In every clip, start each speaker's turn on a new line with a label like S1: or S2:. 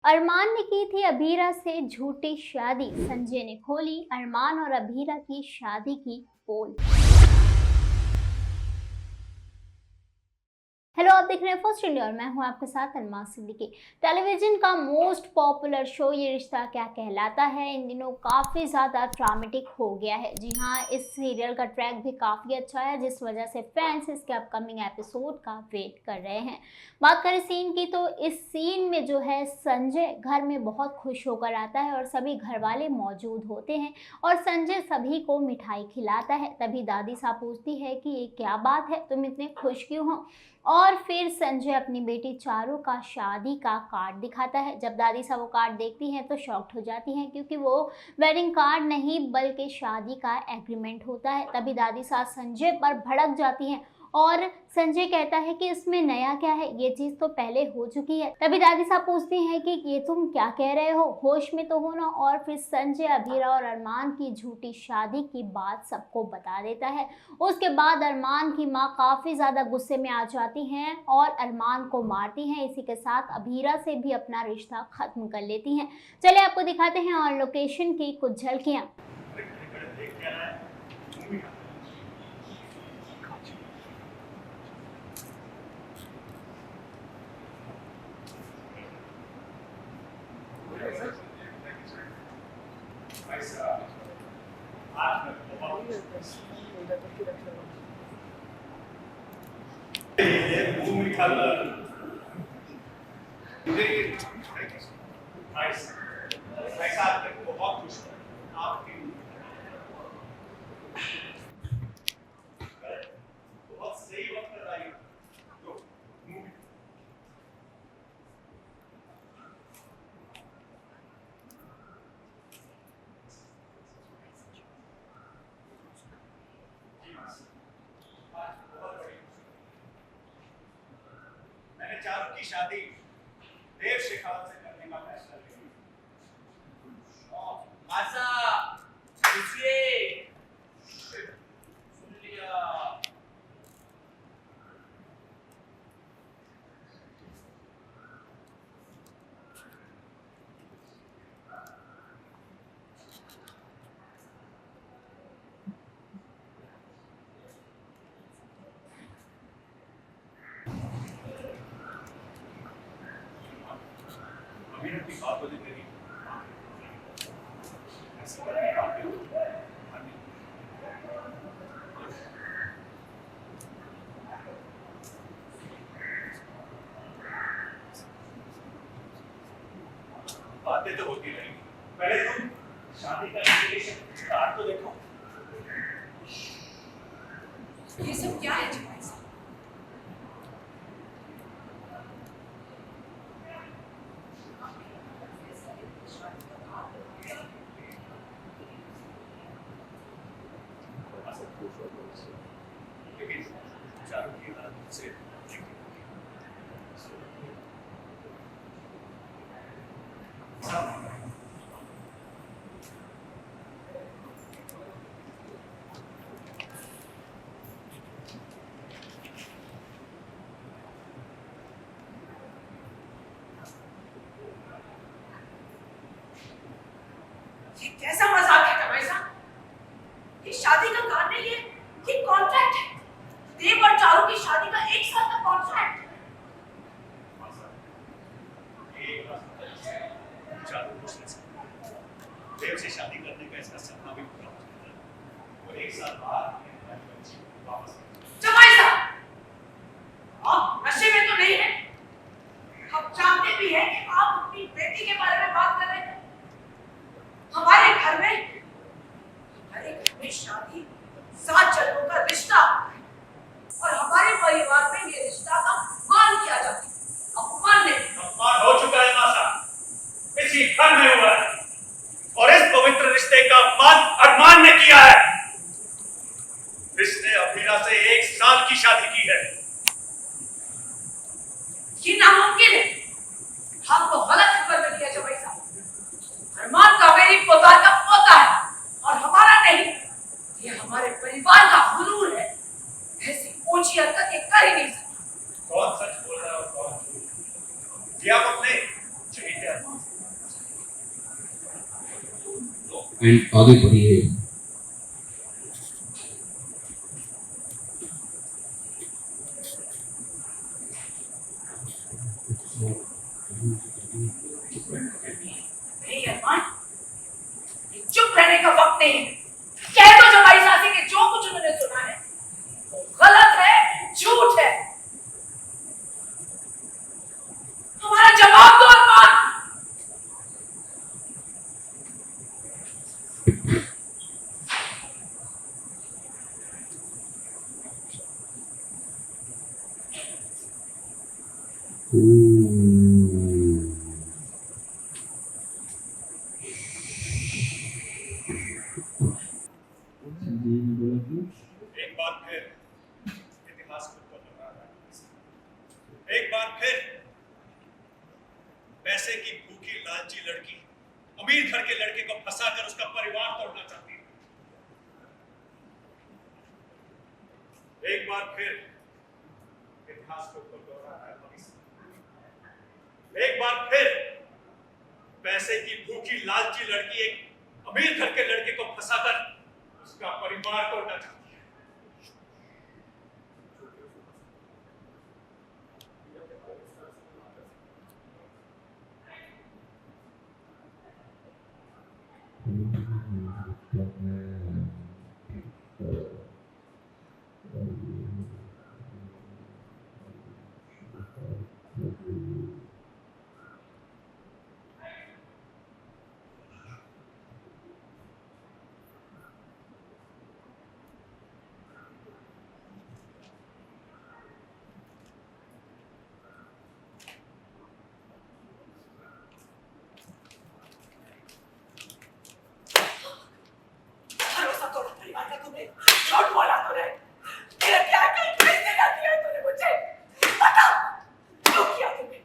S1: अरमान ने की थी अभीरा से झूठी शादी। संजय ने खोली अरमान और अभीरा की शादी की पोल। हेलो, आप देख रहे हैं फर्स्ट इंडिया और मैं हूं आपके साथ अरमान सिद्दीकी। टेलीविजन का मोस्ट पॉपुलर शो ये रिश्ता क्या कहलाता है इन दिनों काफ़ी ज़्यादा ड्रामेटिक हो गया है। जी हाँ, इस सीरियल का ट्रैक भी काफ़ी अच्छा है जिस वजह से फैंस इसके अपकमिंग एपिसोड का वेट कर रहे हैं। बात करें सीन की तो इस सीन में जो है संजय घर में बहुत खुश होकर आता है और सभी घर वाले मौजूद होते हैं और संजय सभी को मिठाई खिलाता है। तभी दादी साहब पूछती है कि ये क्या बात है, तुम इतने खुश क्यों हो। और फिर संजय अपनी बेटी चारू का शादी का कार्ड दिखाता है। जब दादी साहब वो कार्ड देखती हैं तो शॉक्ड हो जाती हैं क्योंकि वो वेडिंग कार्ड नहीं बल्कि शादी का एग्रीमेंट होता है। तभी दादी साहब संजय पर भड़क जाती हैं और संजय कहता है कि इसमें नया क्या है, ये चीज़ तो पहले हो चुकी है। तभी दादी साहब पूछती हैं कि ये तुम क्या कह रहे हो, होश में तो हो ना। और फिर संजय अभीरा और अरमान की झूठी शादी की बात सबको बता देता है। उसके बाद अरमान की माँ काफ़ी ज़्यादा गुस्से में आ जाती हैं और अरमान को मारती हैं। इसी के साथ अभीरा से भी अपना रिश्ता ख़त्म कर लेती हैं। चलिए आपको दिखाते हैं और लोकेशन की कुछ झलकियाँ।
S2: मैंने चारू की शादी देव शेखावत से करने का फैसला लिया। मासा इसलिए सुन लिया। अभी की बात होती मेरी ऐसे करने का बातें तो होती रहेंगी। पहले तुम शादी का इन्विटेशन कार्ड तो देखो।
S3: ये सब क्या है जमाई साहब?
S2: लेकिन चारू की हालत से
S3: ये कैसा मजाक है जमाई साहब? ये शादी का कार्ड नहीं है, ये कॉन्ट्रैक्ट है। देव और चारू की शादी का 1 साल का कॉन्ट्रैक्ट।
S2: चारू देव से शादी करने का इसका सपना भी पूरा हो सकता है। वो 1 साल बाद वापस
S3: जमाई साहब, आप नशे में तो नहीं है? हम जानते भी हैं कि आप अपनी बेटी के बारे में बात कर रहे हैं। हमारे घर में शादी 7 जन्मों का रिश्ता और हमारे परिवार में ये रिश्ता का मान किया जाता है। अपमान नहीं।
S2: अपमान हो चुका है मासा, इसी घर में हुआ है और इस पवित्र रिश्ते का अपमान अरमान ने किया है। इसने अभीरा से 1 साल की शादी की है।
S3: ये नामुमकिन है। आपको गलत खबर में दिया जमाई साहब। अरमान का मेरी पोता का पोता है और हमारा नहीं। ये हमारे परिवार का हुनूर है। ऐसी ऊंची हरकतें कर ही नहीं सकता।
S2: कौन सच बोल रहा है और कौन झूठ? जी आप अपने चहेते
S4: एंड आगे बढ़िए।
S3: नहीं अरमान, ये चुप रहने का वक्त नहीं है। कह दो जमाई सासी के जो कुछ उन्होंने सुना है वो गलत है, झूठ है। हमारा जवाब दो अरमान।
S2: एक बार फिर इतिहास खुद को दोहरा रहा है। एक बार फिर पैसे की भूखी लालची लड़की अमीर घर के लड़के को फंसाकर उसका परिवार तोड़ना चाहती है। एक बार फिर इतिहास खुद को दोहरा रहा है। एक बार फिर पैसे की भूखी लालची लड़की एक अमीर घर के लड़के को फंसाकर उसका परिवार तोड़ना चाहती है।
S3: भरोसा तोड़ा परिवार का तुमने, झूठ बोला तूने। मेरा क्या कहीं कैसे कर दिया तूने मुझे? बता, क्यों किया तूने?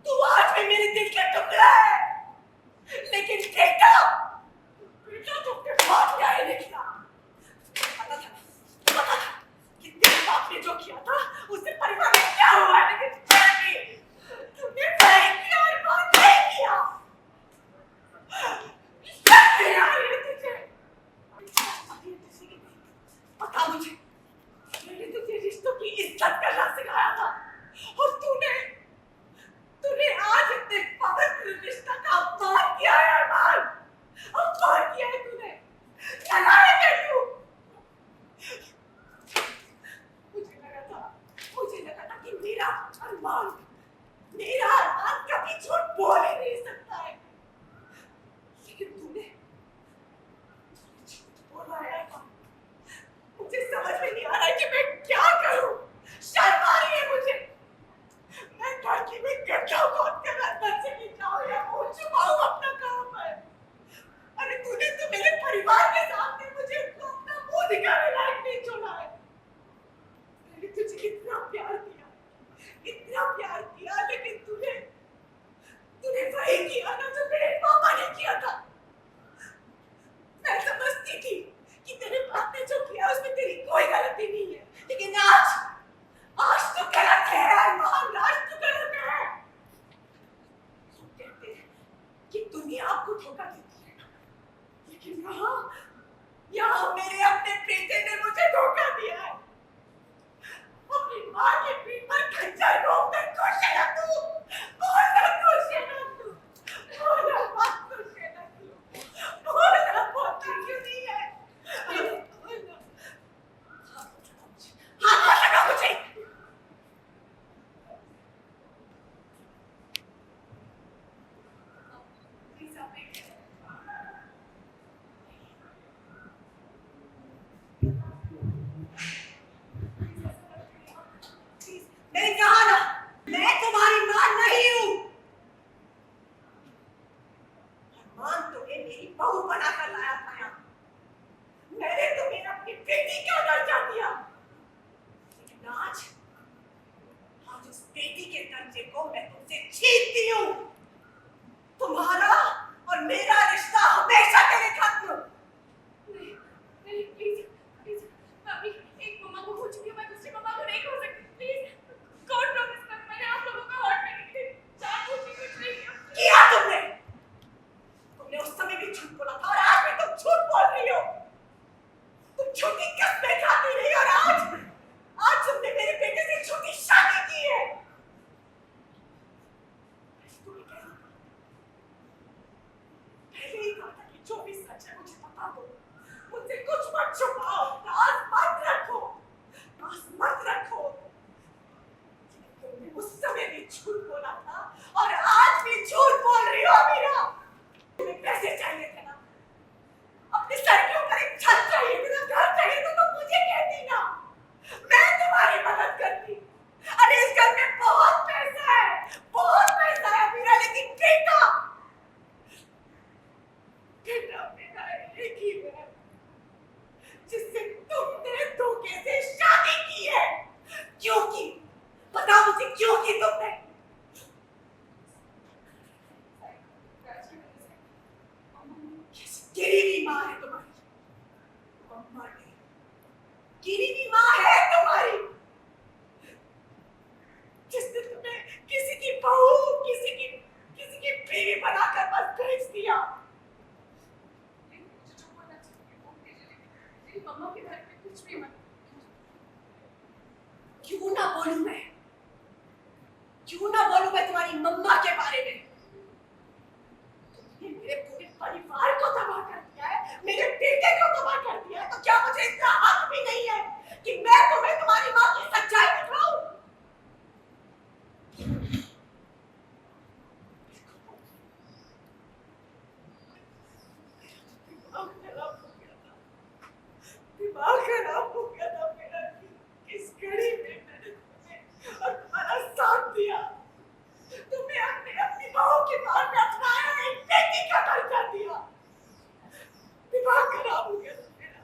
S3: तू आज भी मेरे दिल का टुकड़ा है, लेकिन बेटा तुमने बहुत न्याय नहीं किया। पता था कि तेरे बाप ने जो किया था उससे परिवार में क्या हुआ, लेकिन फिर भी तुमने सही किया और बहुत सही किया। बता मुझे, मैंने तुझे रिश्तों की इज्जत करना सिखाया था और तूने आज इतने पवित्र रिश्ता का अपमान किया है अरमान। अपमान किया है तूने, नालायक है तू। मुझे लगा था कि मेरा अरमान कभी झूठ बोल ही नहीं सकता है, लेकिन तूने झूठ बोला है अरमान। मुझे समझ में नहीं आ रहा है कि मैं क्या करूं। शर्म आ रही है मुझे। मैं लड़की में गड्ढा खोद कर अंदर चली जाऊं या मुंह छुपाऊं अपना काम है। अरे तूने तो मेरे परिवार के सामने मुझे अपना मुंह दिखाने लायक नहीं छोड़ा है। मैंने तुझे इतना प्यार किया, लेकिन तूने वही किया ना जो मेरे पापा ने किया था। मैं समझती थी कि तेरे बाप ने जो किया उसमें तेरी कोई गलती नहीं है, लेकिन आज तो गलत है अरमान, आज तो गलत है। लोग कहते हैं कि दुनिया आपको धोखा देती है, लेकिन यहाँ मेरे अपने बेटे ने मुझे धोखा दिया है। अपनी माँ के पीठ पर खंजर घोंपकर खुश है ना तू? बोल ना खुश है ना तू? बोल ना बात खुश है ना तू? बोल ना बोलती क्यों नहीं है? बोल ना। हाथ लगा मुझे। मैंने कहा ना, मैं तुम्हारी मां नहीं हूं। अरमान तुम्हें मेरी बहू बनाकर लाया था यहाँ। मैंने तुम्हें अपनी बेटी का दर्जा दिया, लेकिन आज उस बेटी के दर्जे को मैं तुमसे छीनती हूँ। तुम्हारा और मेरा रिश्ता हमेशा के लिए खत्म। नहीं, प्लीज, मम्मी, एक मम्मा को हो चुकी है, मैं दूसरी मम्मा को नहीं हो सकती। प्लीज, गॉड प्रॉमिस कर, मैंने आप लोगों को हर्ट नहीं की, जानबूझ के कुछ नहीं किया। तुमने उस समय भी झूठ बोला था और आज भी जो भी सच है मुझे बता दो, मुझसे कुछ मत छुपाओ, राज मत रखो, राज मत रखो। तुमने उस समय भी झूठ बोला था और आज भी झूठ बोल रही हो मीरा। तुम्हें पैसे चाहिए थे ना, अपनी सर के ऊपर एक छत चाहिए थी ना, घर चाहिए था तो मुझे कहती ना, मैं तुम्हारी मदद करती। अरे इस घर में बहुत पैसा है मीरा, लेकिन बेटा मेरा एक ही है जिससे तुमने धोखे से शादी की है। क्यों की? बताओ मुझे, क्यों की तुमने? गिरी माँ है तुम्हारी, अम्मा नहीं, गिरी माँ है तुम्हारी, जिसने तुम्हें किसी की बहू, किसी की बीवी बनाकर बस भेज दिया। मम्मा के बारे में कुछ भी मत। क्यों ना बोलूं मैं तुम्हारी मम्मा के बारे में? तुमने मेरे पूरे परिवार को तबाह कर दिया है, मेरे बेटे को तबाह कर दिया है, तो क्या मुझे इतना हक भी नहीं है कि मैं तुम्हें तुम्हारी माँ की सच्चाई दिखाऊं? दिमाग खराब हो गया था मेरा, इस घड़ी में मैंने तुम्हें और तुम्हारा साथ दिया, तुम्हें अपनी बहू की मार में अपनाया, एक बेटी का दर्जा दिया। दिमाग खराब हो गया था मेरा।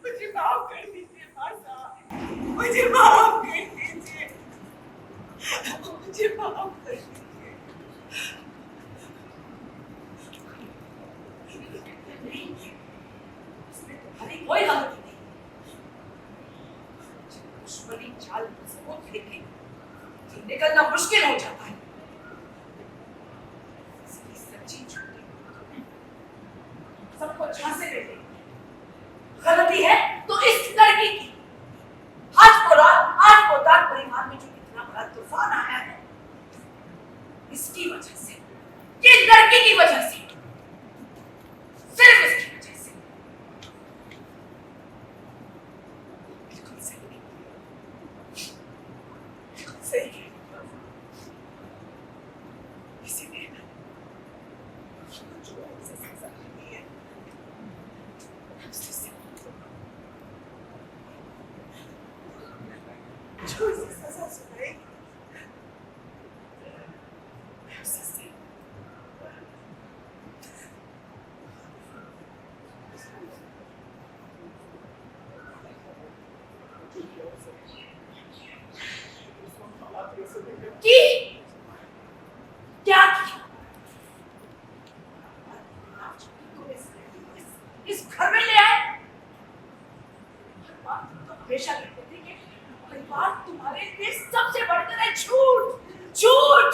S3: मुझे माफ कर दीजिए माँ साहब, मुझे माफ कर दीजिए, मुझे माफ कर दीजिए। नहीं, इसमें तुम्हारी कोई गलती नहीं। दुश्मनी चाल मजबूत लेके निकलना मुश्किल हो जाता है। इसकी सच्ची झूठी सबको झांसे में ले। गलती है तो इस लड़की की। आज पोदार परिवार में जो इतना बड़ा तूफान आया है, इसकी वजह से, ये लड़की की वजह से, सिर्फ इसकी वजह से। बिल्कुल सही, बिल्कुल सही। इसीलिए जो हमसे सजा नहीं है, जो इसे सजा सुनाएगी, क्या किया? इस घर में ले आए। तुम तो हमेशा कहते थे कि परिवार तुम्हारे लिए सबसे बढ़कर है। झूठ।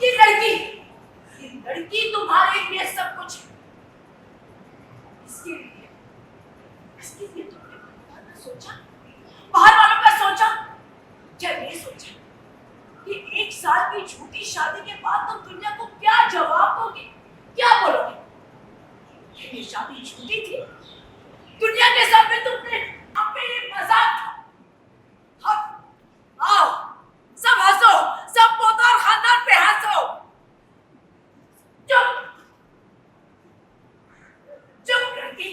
S3: ये लड़की तुम्हारे लिए सब कुछ है। इसके लिए तुमने परिवार का सोचा, बाहर वालों का सोचा, क्या ये सोचा कि 1 साल की झूठी शादी के बाद तुम दुनिया को क्या जवाब दोगे, क्या बोलोगे? ये शादी झूठी थी, दुनिया के सामने तुमने अपने ये मजाक था। आओ सब हंसो, सब पोदार खानदान पे हंसो। चुप लड़की।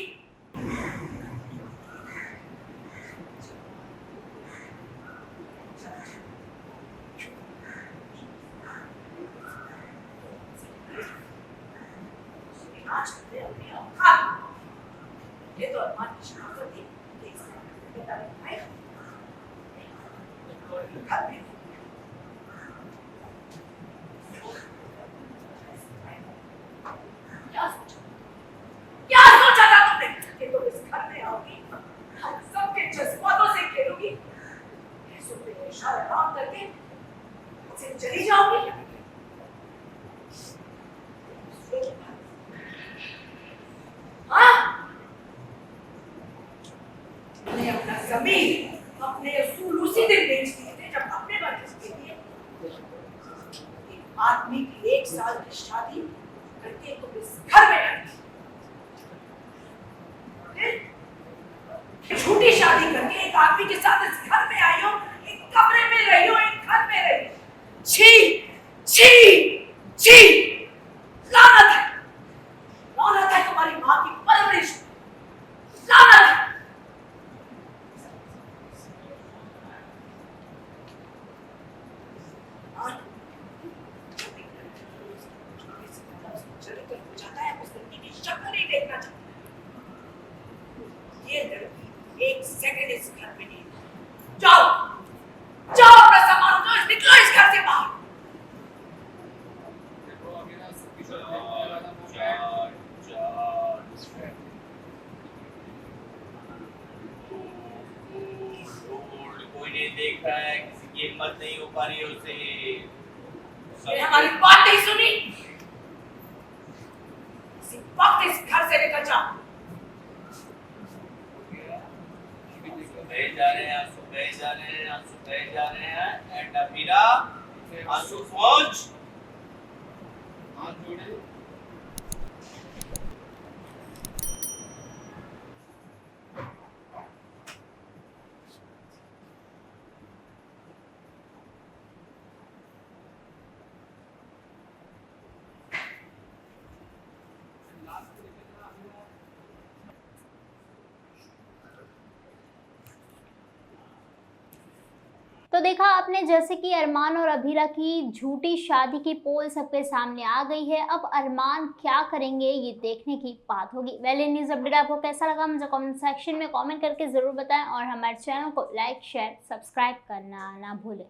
S3: आज तुमने अपनी औकात, ये तो अरमान की शराफत थी कि इसने बता दिखाया। क्या सोचा था तुमने कि तुम इस घर में आओगी, हम सबके जज्बातों से खेलोगी, इशारा काम करके से चली जाओगी? हाँ? मैंने अपना जमीन, अपने असूल उसी दिन बेच दिए थे जब अपने बच्चे के लिए एक आदमी की 1 साल की शादी करके तुम इस घर में आई। झूठी शादी करके एक आदमी के साथ इस घर में आई हो, एक कमरे में रही हो, एक घर में रही हो। छी छी छी, लानत है, लानत है तुम्हारी माँ की परवरिश, लानत है। चरित्र हो जाता है, उस लड़की की शक्ल नहीं देखना चाहता। ये लड़की 1 सेकंड इस घर में नहीं। जाओ जाओ, अपना सामान उठाओ, निकलो इस घर से बाहर।
S4: कोई नहीं देख रहा है, किसी की हिम्मत नहीं हो पा रही है उसे।
S3: ये हमारी बात नहीं सुनी, इसी वक्त इस घर से निकल जाओ।
S4: जा रहे हैं आंसू बहे जा रहे हैं, आंसू बहे जा रहे हैं। एंड अमीरा आंसू फौज
S1: तो देखा आपने जैसे कि अरमान और अभीरा की झूठी शादी की पोल सबके सामने आ गई है। अब अरमान क्या करेंगे ये देखने की बात होगी। वेल न्यूज़ अपडेट आपको कैसा लगा मुझे कमेंट सेक्शन में कमेंट करके ज़रूर बताएं और हमारे चैनल को लाइक शेयर सब्सक्राइब करना ना भूलें।